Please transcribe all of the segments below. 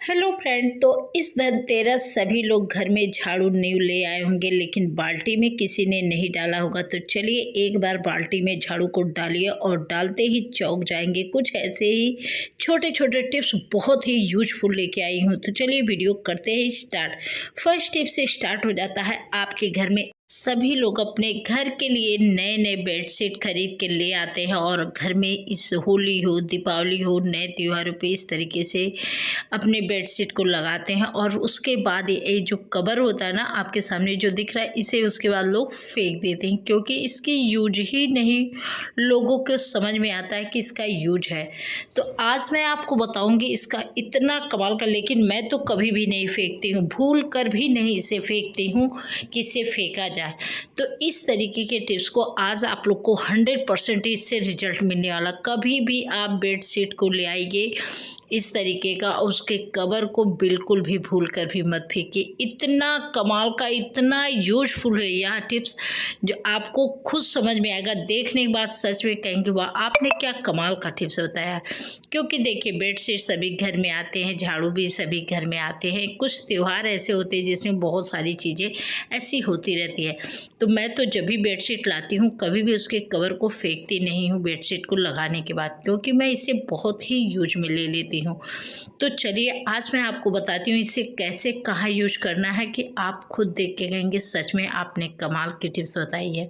Hello friend. तो इस धनतेरस सभी लोग घर में झाड़ू न्यू ले आए होंगे, लेकिन बाल्टी में किसी ने नहीं डाला होगा। तो चलिए एक बार बाल्टी में झाड़ू को डालिए और डालते ही चौंक जाएंगे। कुछ ऐसे ही छोटे छोटे टिप्स बहुत ही यूजफुल लेके आई हूँ। तो चलिए वीडियो करते हैं स्टार्ट। फर्स्ट टिप से स्टार्ट हो जाता है। आपके घर में सभी लोग अपने घर के लिए नए नए बेडशीट खरीद के ले आते हैं और घर में इस होली हो, दीपावली हो, नए त्योहारों पे इस तरीके से अपने बेडशीट को लगाते हैं। और उसके बाद ये जो कवर होता है ना आपके सामने जो दिख रहा है, इसे उसके बाद लोग फेंक देते हैं, क्योंकि इसकी यूज ही नहीं लोगों को समझ में आता है कि इसका यूज है। तो आज मैं आपको बताऊंगी इसका इतना कमाल का। लेकिन मैं तो कभी भी नहीं फेंकती हूँ, भूल कर भी नहीं इसे फेंकती हूँ कि इसे फेंका जाए। तो इस तरीके के टिप्स को आज आप लोग को 100% इससे रिजल्ट मिलने वाला। कभी भी आप बेडशीट को ले आइए इस तरीके का, उसके कवर को बिल्कुल भी भूल कर भी मत फेंकिए। इतना कमाल का, इतना यूजफुल है यह टिप्स, जो आपको खुद समझ में आएगा। देखने के बाद सच में कहेंगे वाह, आपने क्या कमाल का टिप्स बताया। क्योंकि देखिए बेडशीट सभी घर में आते हैं, झाड़ू भी सभी घर में आते हैं। कुछ त्यौहार ऐसे होते हैं जिसमें बहुत सारी चीज़ें ऐसी होती रहती है। तो मैं तो जब भी बेडशीट लाती हूँ कभी भी उसके कवर को फेंकती नहीं हूँ बेडशीट को लगाने के बाद, क्योंकि मैं इसे बहुत ही यूज में ले लेती हूँ। तो चलिए आज मैं आपको बताती हूँ इसे कैसे कहाँ यूज करना है, कि आप खुद देख के कहेंगे सच में आपने कमाल की टिप्स बताई है।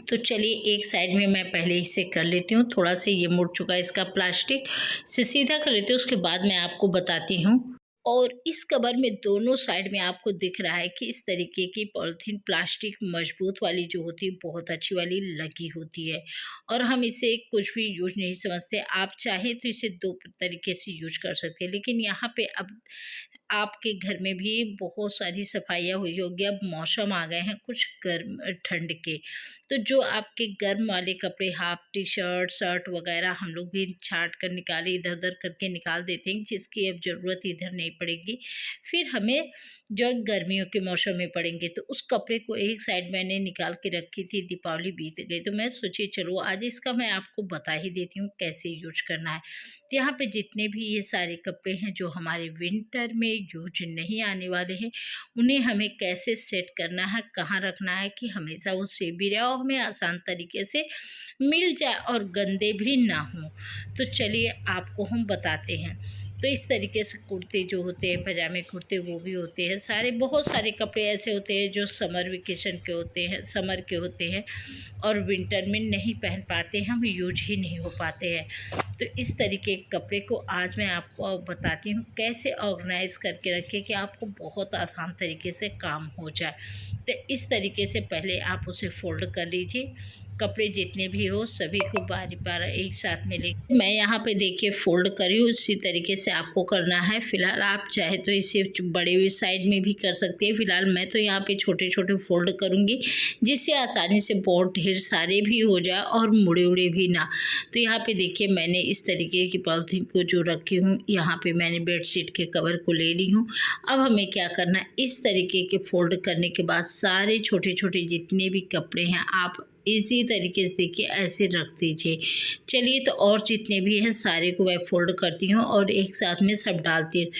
तो चलिए एक साइड में मैं पहले इसे कर लेती हूँ। थोड़ा सा ये मुड़ चुका है, इसका प्लास्टिक से सीधा कर लेती हूँ। उसके बाद मैं आपको बताती हूँ। और इस कवर में दोनों साइड में आपको दिख रहा है कि इस तरीके की पॉलिथीन प्लास्टिक मजबूत वाली जो होती है, बहुत अच्छी वाली लगी होती है। और हम इसे कुछ भी यूज नहीं समझते। आप चाहे तो इसे दो तरीके से यूज कर सकते हैं। लेकिन यहाँ पे अब आपके घर में भी बहुत सारी सफाइयाँ हुई होगी। अब मौसम आ गए हैं कुछ गर्म ठंड के, तो जो आपके गर्म वाले कपड़े, हाफ टी शर्ट, शर्ट वगैरह हम लोग भी छाट कर निकाले, इधर उधर करके निकाल देते हैं, जिसकी अब ज़रूरत इधर नहीं पड़ेगी। फिर हमें जो गर्मियों के मौसम में पड़ेंगे। तो उस कपड़े को एक साइड मैंने निकाल के रखी थी, दीपावली बीत गई तो मैं सोची चलो आज इसका मैं आपको बता ही देती हूँ कैसे यूज करना है। तो यहाँ पे जितने भी ये सारे कपड़े हैं जो हमारे विंटर में यूज नहीं आने वाले हैं, उन्हें हमें कैसे सेट करना है, कहाँ रखना है कि हमेशा वो सेफ भी रहे और हमें आसान तरीके से मिल जाए और गंदे भी ना हो। तो चलिए आपको हम बताते हैं। तो इस तरीके से कुर्ते जो होते हैं, पजामे कुर्ते वो भी होते हैं सारे। बहुत सारे कपड़े ऐसे होते हैं जो समर वेकेशन के होते हैं, समर के होते हैं और विंटर में नहीं पहन पाते हैं, हम यूज ही नहीं हो पाते हैं। तो इस तरीके के कपड़े को आज मैं आपको बताती हूँ कैसे ऑर्गेनाइज करके रखें कि आपको बहुत आसान तरीके से काम हो जाए। तो इस तरीके से पहले आप उसे फोल्ड कर लीजिए। कपड़े जितने भी हो सभी को बारी बारी एक साथ में ले मैं यहाँ पे देखिए फोल्ड करी हूँ। उसी तरीके से आपको करना है। फिलहाल आप चाहे तो इसे बड़े साइड में भी कर सकते हैं। फिलहाल मैं तो यहाँ पे छोटे छोटे फोल्ड करूँगी, जिससे आसानी से बहुत ढेर सारे भी हो जाए और मुड़े उड़े भी ना। तो यहाँ पे देखिए मैंने इस तरीके की पॉलिथीन को जो रखी हूँ, यहाँ पे मैंने बेडशीट के कवर को ले ली हूँ। अब हमें क्या करना है, इस तरीके के फोल्ड करने के बाद सारे छोटे छोटे जितने भी कपड़े हैं आप इसी तरीके से देखिए ऐसे रख दीजिए। चलिए तो और जितने भी हैं सारे को मैं फोल्ड करती हूँ और एक साथ में सब डालती हूँ।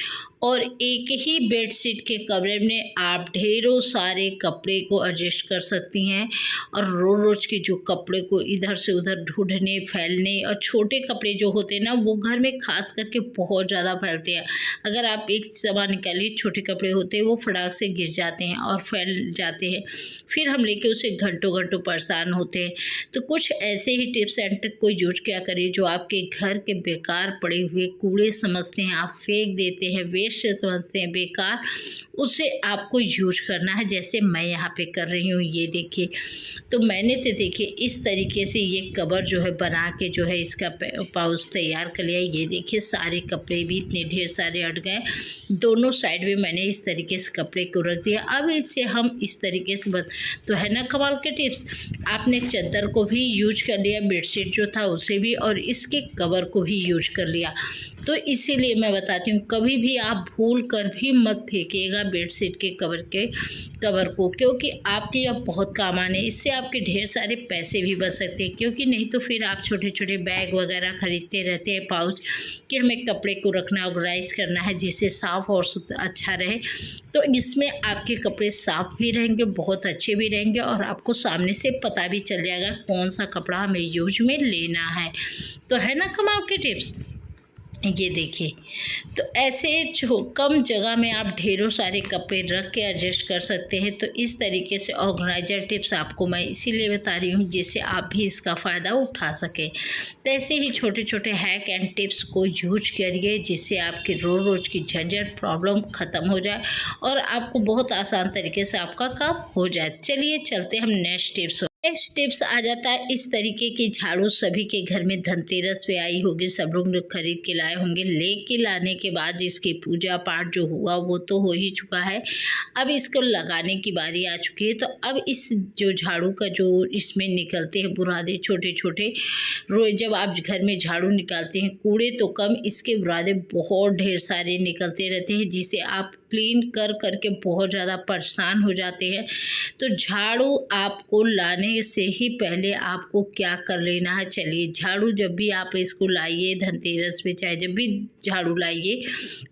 और एक ही बेडशीट के कमरे में आप ढेरों सारे कपड़े को एडजस्ट कर सकती हैं। और रोज़ रोज़ के जो कपड़े को इधर से उधर ढूंढने फैलने, और छोटे कपड़े जो होते हैं ना वो घर में खास करके बहुत ज़्यादा फैलते हैं। अगर आप एक सामान निकालिए, छोटे कपड़े होते हैं वो फटाक से गिर जाते हैं और फैल जाते हैं। फिर हम लेके उसे घंटों घंटों परेशान होते हैं। तो कुछ ऐसे ही टिप्स एंड ट्रिक को यूज क्या करिए जो आपके घर के बेकार पड़े हुए कूड़े समझते हैं, आप फेंक देते हैं, वेस्ट समझते हैं बेकार, उसे आपको यूज करना है। जैसे मैं यहाँ पे कर रही हूँ, ये देखिए। तो मैंने तो देखिए इस तरीके से ये कवर जो है बना के जो है इसका पाउच तैयार कर लिया। ये देखिए सारे कपड़े भी इतने ढेर सारे अट गए। दोनों साइड में मैंने इस तरीके से कपड़े को रख दिया। अब इसे हम इस तरीके से तो है ना कमाल के टिप्स। आपने चादर को भी यूज कर लिया, बेडशीट जो था उसे भी, और इसके कवर को भी यूज कर लिया। तो इसीलिए मैं बताती हूँ, कभी भी आप भूल कर भी मत फेंकिएगा बेडशीट के कवर को, क्योंकि आपके अब बहुत काम आने, इससे आपके ढेर सारे पैसे भी बच सकते हैं। क्योंकि नहीं तो फिर आप छोटे छोटे बैग वगैरह खरीदते रहते हैं, पाउच, कि हमें कपड़े को रखना, ऑर्गेनाइज करना है जिससे साफ़ और अच्छा रहे। तो इसमें आपके कपड़े साफ़ भी रहेंगे, बहुत अच्छे भी रहेंगे, और आपको सामने से पता भी चल जाएगा कौन सा कपड़ा हमें यूज में लेना है। तो है ना कमाल की टिप्स। ये देखिए, तो ऐसे कम जगह में आप ढेरों सारे कपड़े रख के एडजस्ट कर सकते हैं। तो इस तरीके से ऑर्गेनाइजर टिप्स आपको मैं इसीलिए बता रही हूँ जिससे आप भी इसका फ़ायदा उठा सकें। तो ऐसे ही छोटे छोटे हैक एंड टिप्स को यूज करिए जिससे आपकी रोज़ की झंझट प्रॉब्लम ख़त्म हो जाए और आपको बहुत आसान तरीके से आपका काम हो जाए। चलिए चलते हम नेक्स्ट टिप्स। नेक्स्ट टिप्स आ जाता है, इस तरीके की झाड़ू सभी के घर में धनतेरस पे आई होगी, सब लोग खरीद के लाए होंगे। लेके लाने के बाद इसकी पूजा पाठ जो हुआ वो तो हो ही चुका है, अब इसको लगाने की बारी आ चुकी है। तो अब इस जो झाड़ू का जो इसमें निकलते हैं बुरादे छोटे छोटे, रोज जब आप घर में झाड़ू निकालते हैं, कूड़े तो कम, इसके बुरादे बहुत ढेर सारे निकलते रहते हैं जिसे आप क्लीन कर करके बहुत ज़्यादा परेशान हो जाते हैं। तो झाड़ू आपको लाने से ही पहले आपको क्या कर लेना है, चलिए झाड़ू जब भी आप इसको लाइए धनतेरस पे, चाहे जब भी झाड़ू लाइए,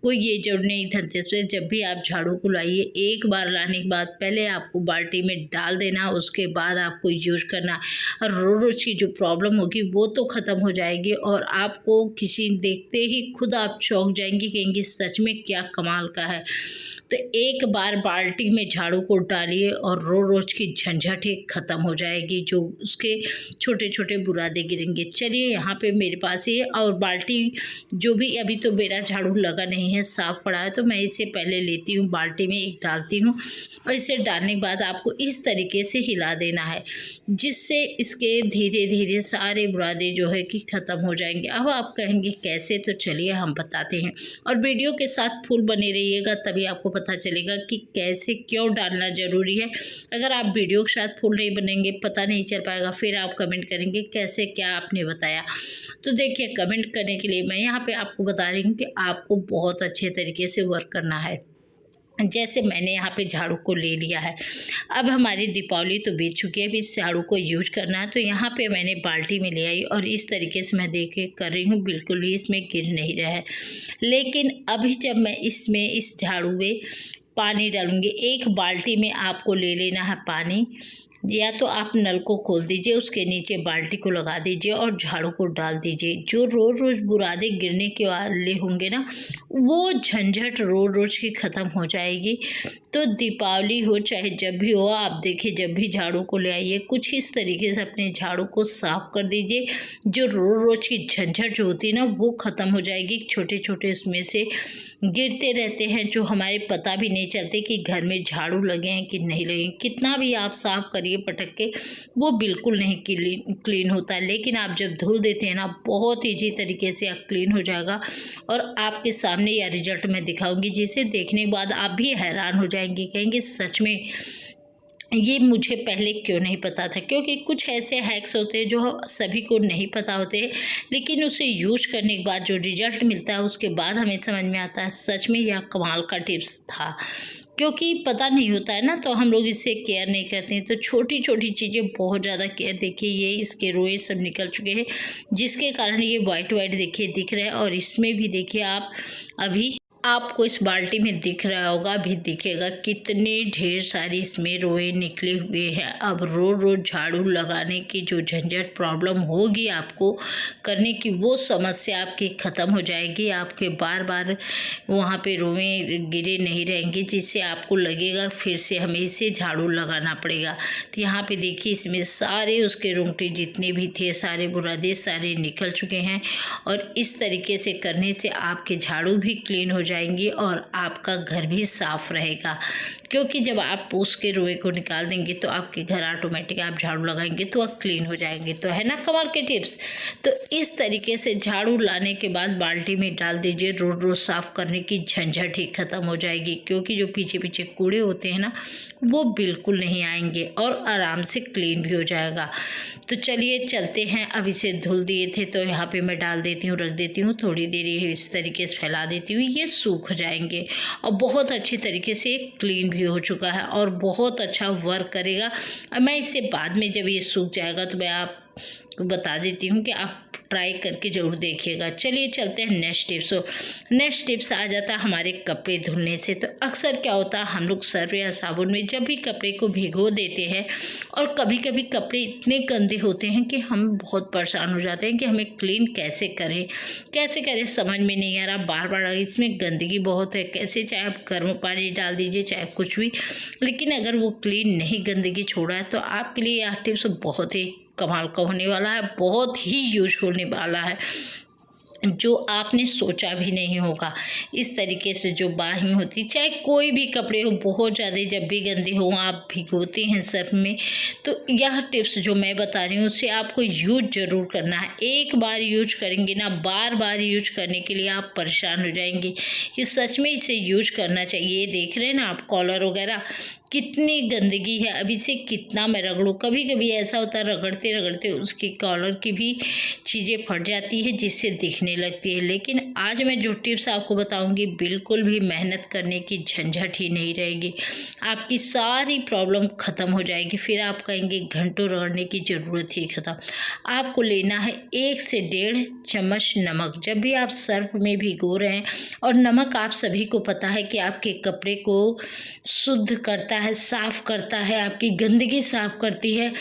कोई ये जरूर नहीं धनतेरस पे, जब भी आप झाड़ू को लाइए एक बार लाने के बाद पहले आपको बाल्टी में डाल देना, उसके बाद आपको यूज करना। और रोज़ की जो प्रॉब्लम होगी वो तो ख़त्म हो जाएगी और आपको किसी देखते ही खुद आप चौंक जाएंगे, कहेंगे सच में क्या कमाल का है। तो एक बार बाल्टी में झाड़ू को डालिए और रोज़ की झंझट ही ख़त्म हो जाएगी, जो उसके छोटे छोटे बुरादे गिरेंगे। चलिए यहाँ पे मेरे पास ये और बाल्टी जो भी, अभी तो मेरा झाड़ू लगा नहीं है, साफ़ पड़ा है, तो मैं इसे पहले लेती हूँ बाल्टी में एक डालती हूँ और इसे डालने के बाद आपको इस तरीके से हिला देना है जिससे इसके धीरे धीरे सारे बुरादे जो है कि ख़त्म हो जाएंगे। अब आप कहेंगे कैसे, तो चलिए हम बताते हैं और वीडियो के साथ फुल बने रहिएगा, तभी आपको पता चलेगा कि कैसे क्यों डालना ज़रूरी है। अगर आप वीडियो के साथ फुल नहीं बनेंगे पता नहीं चल पाएगा, फिर आप कमेंट करेंगे कैसे क्या आपने बताया। तो देखिए, कमेंट करने के लिए मैं यहाँ पे आपको बता रही हूँ कि आपको बहुत अच्छे तरीके से वर्क करना है। जैसे मैंने यहाँ पे झाड़ू को ले लिया है, अब हमारी दीपावली तो बीत चुकी है, अब इस झाड़ू को यूज करना है। तो यहाँ पे मैंने बाल्टी में ले आई और इस तरीके से मैं देख के कर रही हूँ, बिल्कुल भी इसमें गिर नहीं रहा है। लेकिन अभी जब मैं इसमें इस झाड़ू में पानी डालूंगी, एक बाल्टी में आपको ले लेना है पानी, या तो आप नल को खोल दीजिए, उसके नीचे बाल्टी को लगा दीजिए और झाड़ू को डाल दीजिए। जो रोज़ बुरादे गिरने के वाले होंगे ना, वो झंझट रोज़ की ख़त्म हो जाएगी। तो दीपावली हो चाहे जब भी हो, आप देखिए जब भी झाड़ू को ले आइए कुछ इस तरीके से अपने झाड़ू को साफ़ कर दीजिए। जो रोज़ की झंझट जो होती है ना वो ख़त्म हो जाएगी। छोटे छोटे इसमें से गिरते रहते हैं जो हमारे पता भी नहीं चलते कि घर में झाड़ू लगे हैं कि नहीं लगे। कितना भी आप साफ़ करिए पटक के, वो बिल्कुल नहीं क्लीन होता है। लेकिन आप जब धुल देते हैं ना, बहुत ईजी तरीके से आप क्लीन हो जाएगा और आपके सामने यह रिजल्ट मैं दिखाऊंगी, जिसे देखने के बाद आप भी हैरान हो जाएंगे, कहेंगे सच में ये मुझे पहले क्यों नहीं पता था। क्योंकि कुछ ऐसे हैक्स होते हैं जो सभी को नहीं पता होते, लेकिन उसे यूज करने के बाद जो रिजल्ट मिलता है उसके बाद हमें समझ में आता है सच में यह कमाल का टिप्स था। क्योंकि पता नहीं होता है ना, तो हम लोग इससे केयर नहीं करते हैं। तो छोटी छोटी चीज़ें बहुत ज़्यादा केयर, देखिए ये इसके रोए सब निकल चुके हैं जिसके कारण ये वाइट देखिए दिख रहे हैं। और इसमें भी देखिए आप, अभी आपको इस बाल्टी में दिख रहा होगा, अभी दिखेगा कितने ढेर सारी इसमें रोए निकले हुए हैं। अब रोज़ झाड़ू लगाने की जो झंझट प्रॉब्लम होगी आपको करने की, वो समस्या आपकी ख़त्म हो जाएगी। आपके बार बार वहाँ पे रोए गिरे नहीं रहेंगे, जिससे आपको लगेगा फिर से हमें इसे झाड़ू लगाना पड़ेगा। तो यहाँ पे देखिए इसमें सारे उसके रोंगटे जितने भी थे, सारे बुरादे सारे निकल चुके हैं। और इस तरीके से करने से आपके झाड़ू भी क्लीन हो जाएंगी और आपका घर भी साफ रहेगा। क्योंकि जब आप पूछ के रोए को निकाल देंगे तो आपके घर ऑटोमेटिक आप झाड़ू लगाएंगे तो आप क्लीन हो जाएंगे। तो है ना कमाल के टिप्स। तो इस तरीके से झाड़ू लाने के बाद बाल्टी में डाल दीजिए। रोज रोज साफ करने की झंझट ही खत्म हो जाएगी, क्योंकि जो पीछे पीछे कूड़े होते हैं ना वो बिल्कुल नहीं आएंगे और आराम से क्लीन भी हो जाएगा। तो चलिए चलते हैं। अब इसे धुल दिए थे तो यहाँ पे मैं डाल देती हूँ, रख देती हूँ थोड़ी देर, ये इस तरीके से फैला देती हूँ, ये सूख जाएंगे और बहुत अच्छी तरीके से क्लीन भी हो चुका है और बहुत अच्छा वर्क करेगा। मैं इसे बाद में जब ये सूख जाएगा तो मैं आपको बता देती हूँ कि आप ट्राई करके ज़रूर देखिएगा। चलिए चलते हैं नेक्स्ट टिप्स। नेक्स्ट टिप्स आ जाता है हमारे कपड़े धुलने से। तो अक्सर क्या होता है, हम लोग सर्फ या साबुन में जब भी कपड़े को भिगो देते हैं और कभी कभी कपड़े इतने गंदे होते हैं कि हम बहुत परेशान हो जाते हैं कि हमें क्लीन कैसे करें समझ में नहीं आ रहा। बार बार इसमें गंदगी बहुत है, कैसे, चाहे आप गर्म पानी डाल दीजिए चाहे कुछ भी, लेकिन अगर वो क्लीन नहीं गंदगी छोड़ा है तो आपके लिए यह टिप्स बहुत ही कमाल का होने वाला है, बहुत ही यूजफुल होने वाला है, जो आपने सोचा भी नहीं होगा। इस तरीके से जो बाहें होती, चाहे कोई भी कपड़े हो, बहुत ज़्यादा जब भी गंदे हो आप भिगोते हैं सर्फ में, तो यह टिप्स जो मैं बता रही हूँ उससे आपको यूज ज़रूर करना है। एक बार यूज करेंगे ना, बार बार यूज करने के लिए आप परेशान हो जाएंगे कि सच में इसे यूज करना चाहिए। देख रहे हैं ना आप, कॉलर वगैरह कितनी गंदगी है, अब इसे कितना मैं रगड़ूँ। कभी कभी ऐसा होता है रगड़ते रगड़ते उसकी कॉलर की भी चीज़ें फट जाती है जिससे दिखने लगती है। लेकिन आज मैं जो टिप्स आपको बताऊंगी बिल्कुल भी मेहनत करने की झंझट ही नहीं रहेगी, आपकी सारी प्रॉब्लम ख़त्म हो जाएगी। फिर आप कहेंगे घंटों रगड़ने की ज़रूरत ही ख़त्म। आपको लेना है 1 से 1.5 चम्मच नमक। जब भी आप सर्फ में भिगो रहे हैं, और नमक आप सभी को पता है कि आपके कपड़े को शुद्ध करता है, साफ करता है, आपकी गंदगी साफ करती है।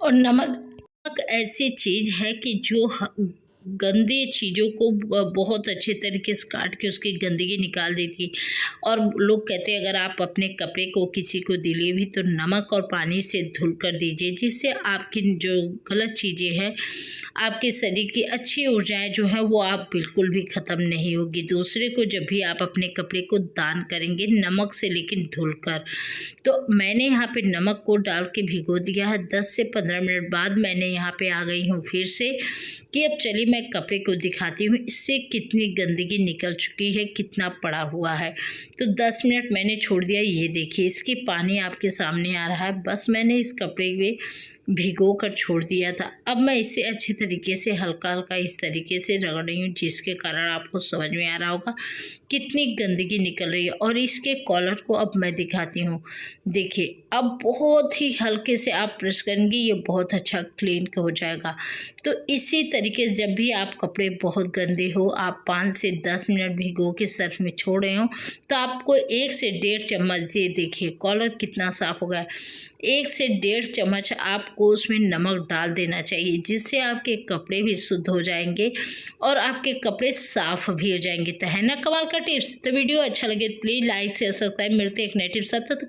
और नमक ऐसी चीज़ है कि जो गंदे चीज़ों को बहुत अच्छे तरीके से काट के उसकी गंदगी निकाल देती है। और लोग कहते हैं अगर आप अपने कपड़े को किसी को दिले भी तो नमक और पानी से धुल कर दीजिए, जिससे आपकी जो गलत चीज़ें हैं, आपके शरीर की अच्छी ऊर्जाएं जो है वो आप बिल्कुल भी ख़त्म नहीं होगी। दूसरे को जब भी आप अपने कपड़े को दान करेंगे नमक से, लेकिन धुल कर, तो मैंने यहाँ पे नमक को डाल के भिगो दिया है। 10 से 15 मिनट बाद मैंने यहाँ पे आ गई हूँ फिर से कि अब चलिए मैं कपड़े को दिखाती हूँ इससे कितनी गंदगी निकल चुकी है, कितना पड़ा हुआ है। तो 10 मिनट मैंने छोड़ दिया। ये देखिए इसकी पानी आपके सामने आ रहा है। बस मैंने इस कपड़े में भिगो कर छोड़ दिया था। अब मैं इसे अच्छे तरीके से हल्का हल्का इस तरीके से रगड़ रही हूँ, जिसके कारण आपको समझ में आ रहा होगा कितनी गंदगी निकल रही है। और इसके कॉलर को अब मैं दिखाती हूँ। देखिए अब बहुत ही हल्के से आप प्रेस करेंगे, ये बहुत अच्छा क्लीन हो जाएगा। तो इसी तरीके से जब भी आप कपड़े बहुत गंदे हो, आप 5 से 10 मिनट भिगो के सर्फ में छोड़ रहे हो, तो आपको 1 से 1.5 चम्मच, ये देखिए कॉलर कितना साफ हो गया, 1 से 1.5 चम्मच आपको उसमें नमक डाल देना चाहिए, जिससे आपके कपड़े भी शुद्ध हो जाएंगे और आपके कपड़े साफ भी हो जाएंगे। तो है ना कमाल का टिप्स। तो वीडियो अच्छा लगे प्लीज़ लाइक शेयर सब्सक्राइब। मिलते हैं एक नए टिप्स साथ।